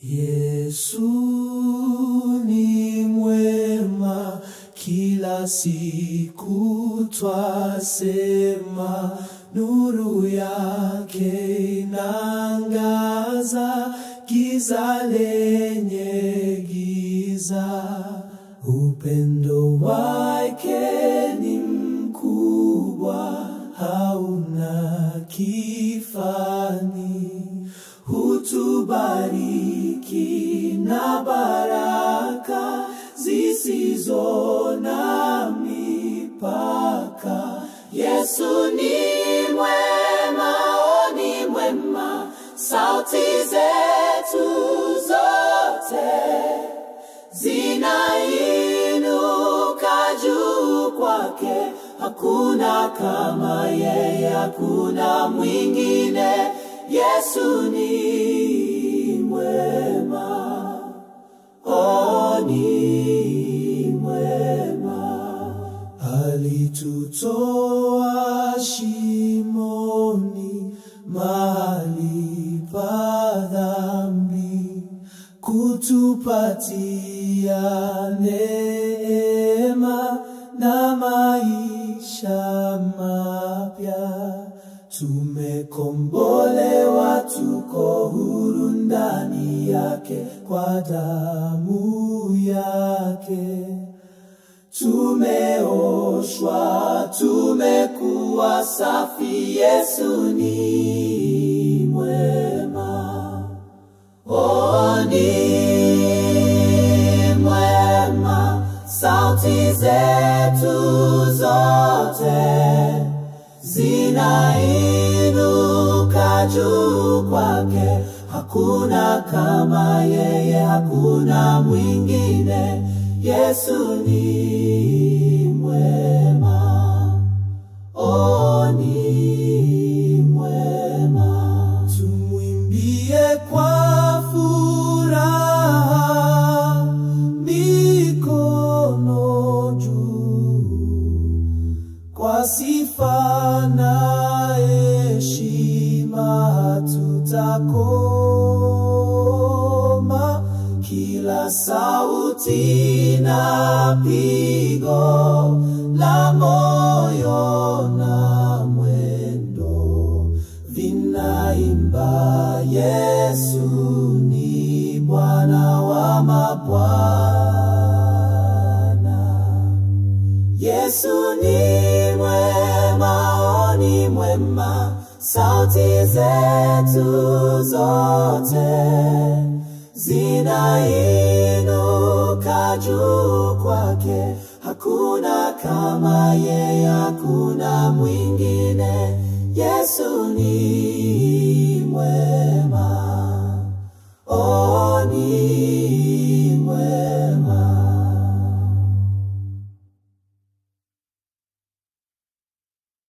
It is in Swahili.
Yesu ni mwema, kila siku twasema, nuru yake inaangaza giza lenye giza. Upendo wake ni mkubwa, hauna kifani, hutubariki na baraka zisizo na mipaka. Yesu ni mwema, ni mwema, sauti zetu zote zinainuka juu kwake. Hakuna kama yeye, hakuna mwingine. Yesu ni mwema, ni mwema. Alitutoa shimoni, mahali pa dhambi, kutupatia neema na maisha mapya. Tumekombolewa, tuko huru ndani yake, kwa damu yake. Tumeoshwa, tumekuwa safi. Yesu ni mwema, ni mwema. Sauti zetu zote zinainuka juu kwake. Hakuna kama yeye, hakuna mwingine. Yesu ni mwema, ni mwema. Tumwimbie kwa furaha, mikono juu, kwa sifa na heshima tutakoma. Kila sauti na pigo la moyo na mwendo vinaimba, Yesu ni Bwana wa mabwana. Yesu ni mwema, ni mwema. Sauti zetu zote zinainuka juu kwake. Hakuna kama yeye, hakuna mwingine. Yesu ni